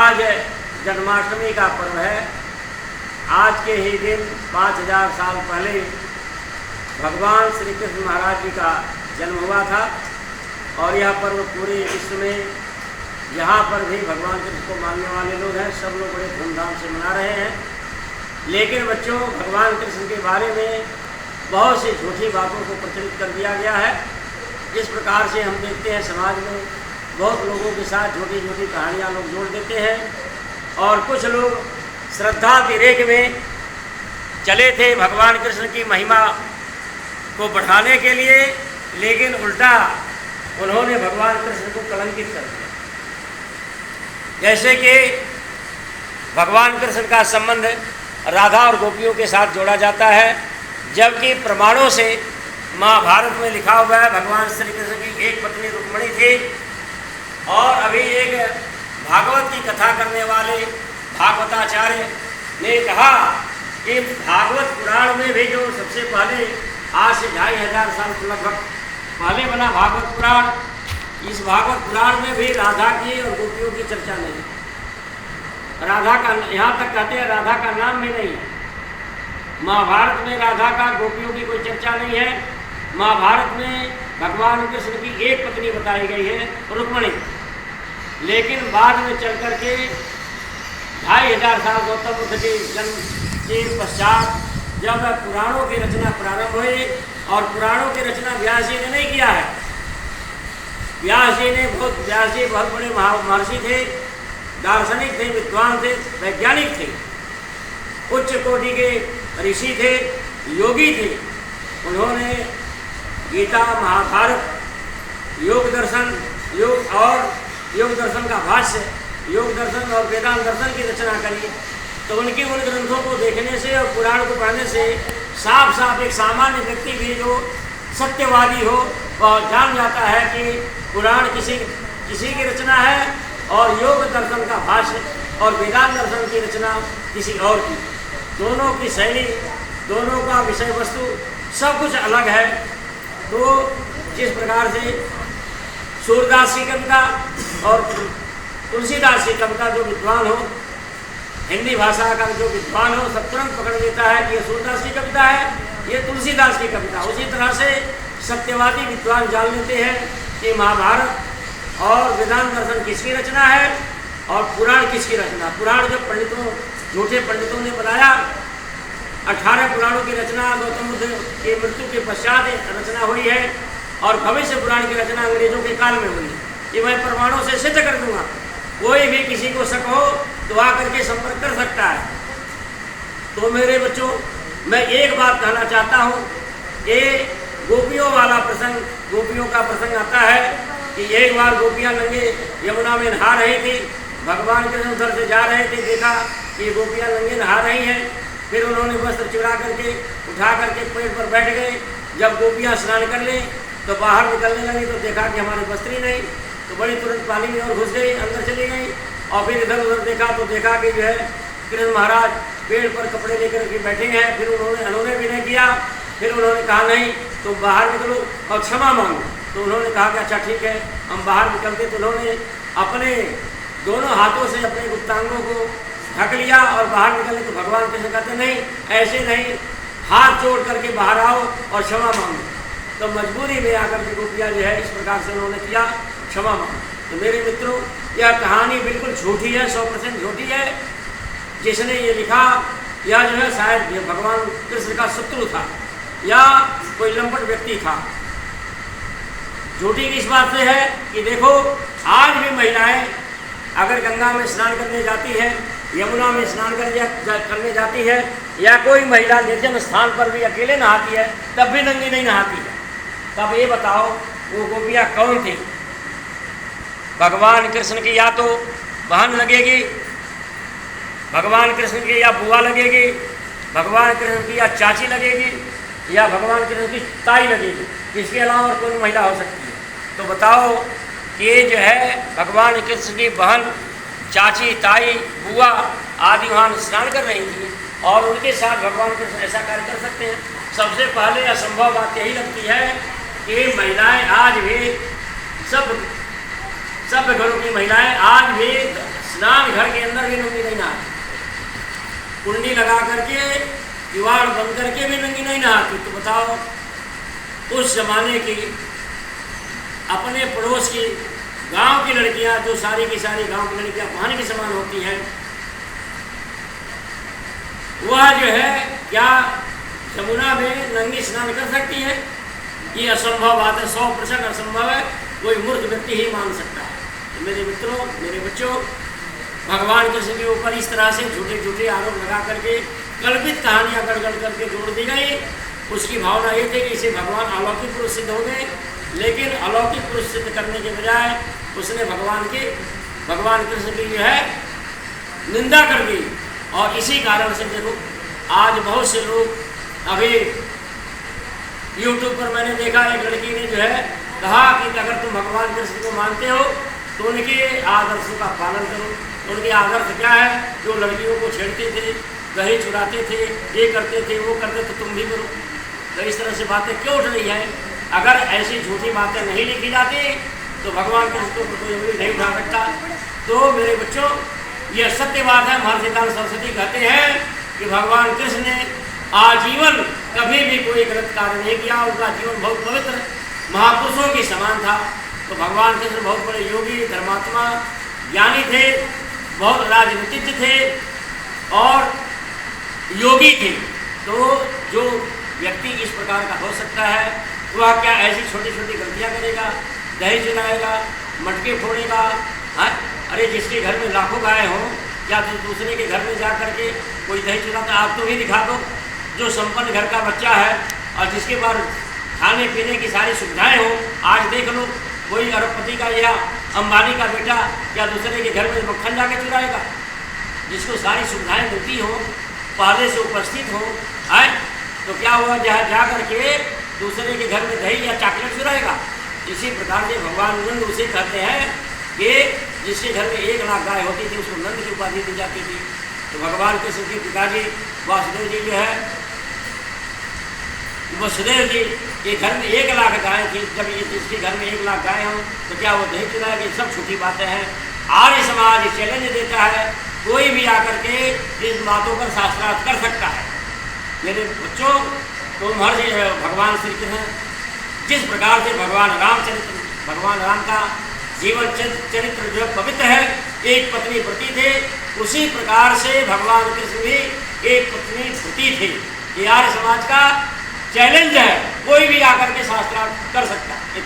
आज जन्माष्टमी का पर्व है। आज के ही दिन 5000 साल पहले भगवान श्री कृष्ण महाराज जी का जन्म हुआ था और यह पर्व पूरे विश्व में यहाँ पर भी भगवान कृष्ण को मानने वाले लोग हैं, सब लोग बड़े धूमधाम से मना रहे हैं। लेकिन बच्चों, भगवान कृष्ण के बारे में बहुत सी झूठी बातों को प्रचलित कर दिया गया है। जिस प्रकार से हम देखते हैं समाज में बहुत लोगों के साथ छोटी छोटी कहानियाँ लोग जोड़ देते हैं और कुछ लोग श्रद्धा अतिरेक में चले थे भगवान कृष्ण की महिमा को बढ़ाने के लिए, लेकिन उल्टा उन्होंने भगवान कृष्ण को कलंकित कर दिया। जैसे कि भगवान कृष्ण का संबंध राधा और गोपियों के साथ जोड़ा जाता है, जबकि प्रमाणों से महाभारत में लिखा हुआ है भगवान श्री कृष्ण की एक पत्नी रुक्मिणी थी। और अभी एक भागवत की कथा करने वाले भागवताचार्य ने कहा कि भागवत पुराण में भी जो सबसे पहले आज से 2500 साल लगभग पहले बना भागवत पुराण, इस भागवत पुराण में भी राधा की और गोपियों की चर्चा नहीं। राधा का, यहाँ तक कहते हैं राधा का नाम भी नहीं है। महाभारत में राधा का गोपियों की कोई चर्चा नहीं है। महाभारत में भगवान कृष्ण की एक पत्नी बताई गई है, रुक्मिणी। लेकिन बाद में चल करके 2500 साल गौतम बुद्ध के जन्म के पश्चात जब पुराणों की रचना प्रारंभ हुई, और पुराणों की रचना व्यास जी ने नहीं किया है। व्यास जी बहुत बड़े महर्षि थे, दार्शनिक थे, विद्वान थे, वैज्ञानिक थे, उच्च कोटि के ऋषि थे, योगी थे। उन्होंने गीता, महाभारत, योग दर्शन का भाष्य, योग दर्शन और वेदांत दर्शन की रचना करी। तो उनकी उन ग्रंथों को देखने से और पुराण को पढ़ने से साफ साफ एक सामान्य व्यक्ति भी जो सत्यवादी हो वह जान जाता है कि पुराण किसी की रचना है और योग दर्शन का भाष्य और वेदांत दर्शन की रचना किसी और की। दोनों की शैली, दोनों का विषय वस्तु सब कुछ अलग है। तो जिस प्रकार से सूरदास की कविता और तुलसीदास की कविता जो विद्वान हो, हिंदी भाषा का जो विद्वान हो, सब तुरंत पकड़ लेता है कि ये सूरदास की कविता है, ये तुलसीदास की कविता। उसी तरह से सत्यवादी विद्वान जान लेते हैं कि महाभारत और वेदांत दर्शन किसकी रचना है और पुराण किसकी रचना। पुराण जो झूठे पंडितों ने बनाया, 18 पुराणों की रचना गौतम बुद्ध की मृत्यु के पश्चात रचना हुई है और भविष्य पुराण की रचना अंग्रेजों के काल में हुई है। ये मैं प्रमाणों से सिद्ध कर दूंगा। कोई भी किसी को शक हो तो आकर के संपर्क कर सकता है। तो मेरे बच्चों, मैं एक बात कहना चाहता हूँ कि गोपियों वाला प्रसंग, गोपियों का प्रसंग आता है कि एक बार गोपियाँ नंगे यमुना में नहा रही थी। भगवान कृष्ण उधर से जा रहे थे, देखा कि गोपियाँ नंगे नहा रही हैं। फिर उन्होंने वस्त्र चुरा करके उठा करके पेड़ पर बैठ गए। जब गोपियाँ स्नान कर लें तो बाहर निकलने लगी तो देखा कि हमारे वस्त्र ही नहीं, तो बड़ी तुरंत पानी में और घुस गई, अंदर चली गई। और फिर इधर उधर देखा तो देखा कि जो है कृष्ण महाराज पेड़ पर कपड़े लेकर के बैठे हैं। फिर उन्होंने विनय किया। फिर उन्होंने कहा नहीं तुम बाहर निकलो और क्षमा मांगो। तो उन्होंने कहा कि अच्छा ठीक है, हम बाहर निकलते। तो उन्होंने अपने दोनों हाथों से अपने गुप्तांगों को ढक लिया और बाहर निकले। तो भगवान कृष्ण कहते नहीं, ऐसे नहीं, हाथ जोड़ करके बाहर आओ और क्षमा मांगो। तो मजबूरी में आकर के गोपियाँ जो है इस प्रकार से उन्होंने किया, क्षमा मांगो। तो मेरे मित्रों, यह कहानी बिल्कुल झूठी है, 100% झूठी है। जिसने ये लिखा या जो है शायद ये भगवान कृष्ण का शत्रु था या कोई लंपट व्यक्ति था। झूठी किस बात से है कि देखो, आज भी महिलाएं अगर गंगा में स्नान करने जाती है, यमुना में स्नान करने जाती है, या कोई महिला निर्जन स्थान पर भी अकेले नहाती है, तब भी नंगी नहीं नहाती है। तब ये बताओ वो गोपियाँ कौन थी? भगवान कृष्ण की या तो बहन लगेगी, भगवान कृष्ण की या बुआ लगेगी, भगवान कृष्ण की या चाची लगेगी, या भगवान कृष्ण की ताई लगेगी। इसके अलावा और कोई महिला हो सकती है? तो बताओ कि जो है भगवान कृष्ण की बहन, चाची, ताई, बुआ आदि वहाँ स्नान कर रही थी और उनके साथ भगवान कृष्ण ऐसा कार्य कर सकते हैं? सबसे पहले असंभव बात यही लगती है कि महिलाएं आज भी सब घरों की महिलाएं आज भी स्नान घर के अंदर भी नंगी नहीं नहाती, कुंडी लगा करके किवाड़ बंद करके भी नंगी नहीं नहाती। तो बताओ उस जमाने की अपने पड़ोस की गांव की लड़कियां, जो सारी की सारी गांव की लड़कियां पानी के समान होती हैं, वह जो है क्या यमुना में नंगी स्नान कर सकती है? ये असंभव बात है, 100% असंभव है, कोई मूर्ख व्यक्ति ही मान सकता है। तो मेरे मित्रों, मेरे बच्चों, भगवान कृष्ण के ऊपर इस तरह से झूठे झूठे आरोप लगा करके कल्पित कहानियां गढ़ करके जोड़ दी गई। उसकी भावना ये थी कि इसे भगवान अलौकिक पुरुष सिद्ध हो गए, लेकिन अलौकिक पुरुष सिद्ध करने के बजाय उसने भगवान कृष्ण की जो है निंदा कर दी। और इसी कारण से देखो आज बहुत से लोग, अभी यूट्यूब पर मैंने देखा एक लड़की ने जो है कहा कि अगर तुम भगवान कृष्ण को मानते हो तो उनके आदर्शों का पालन करो। उनके आदर्श क्या है? जो लड़कियों को छेड़ते थे, दहेज चुराते थे, ये करते थे, वो करते थे, तुम भी करो। तो इस तरह से बातें क्यों उठ रही हैं? अगर ऐसी झूठी बातें नहीं लिखी जाती तो भगवान कृष्ण को कोई उंगली नहीं उठा सकता। तो मेरे बच्चों, यह सत्य बात है। महर्षि दयानंद सरस्वती कहते हैं कि भगवान कृष्ण ने आजीवन कभी भी कोई गलत कार्य नहीं किया, उनका जीवन बहुत पवित्र महापुरुषों के समान था। तो भगवान कृष्ण बहुत बड़े योगी, धर्मात्मा, ज्ञानी थे, बहुत राजनीतिज्ञ थे और योगी थे। तो जो व्यक्ति इस प्रकार का हो सकता है, वह क्या ऐसी छोटी छोटी गलतियां करेगा? दहेज चुराएगा, मटके फोड़ेगा? हाँ, अरे जिसके घर में लाखों गाय हों, या तो दूसरे के घर में जा करके कोई दहेज चुराता, आप तो भी दिखा दो। जो संपन्न घर का बच्चा है और जिसके पास खाने पीने की सारी सुविधाएं हो, आज देख लो कोई अरबपति का या अंबानी का बेटा या दूसरे के घर में मक्खन जाके चुराएगा? जिसको सारी सुविधाएं मिलती हो, पहले से उपस्थित हो, है तो क्या हुआ, जहाँ जा करके दूसरे के घर में दही या चॉकलेट चुराएगा? इसी प्रकार से भगवान नंद उसे कहते हैं कि जिसके घर में 1 लाख गाय होती थी उसको नंद की उपाधि दी जाती थी। तो भगवान कृष्ण के पिताजी वासुदेव जी जो है, वसुदेव जी के घर में 1 लाख गाय थी। जब ये जिसके घर में 1 लाख गाय हों तो क्या वो दही चुराएगा? ये सब छोटी बातें हैं। आर्य समाज चैलेंज देता है, कोई भी आकर के इन बातों पर शास्त्रार्थ कर सकता है। मेरे बच्चों, तो महर्षि भगवान श्री कृष्ण जिस प्रकार से भगवान राम का जीवन चरित्र जो पवित्र है, एक पत्नी प्रति थे, उसी प्रकार से भगवान कृष्ण भी एक पत्नी प्रति थे। ये आर्य समाज का चैलेंज है, कोई भी आकर के शास्त्रार्थ कर सकता है।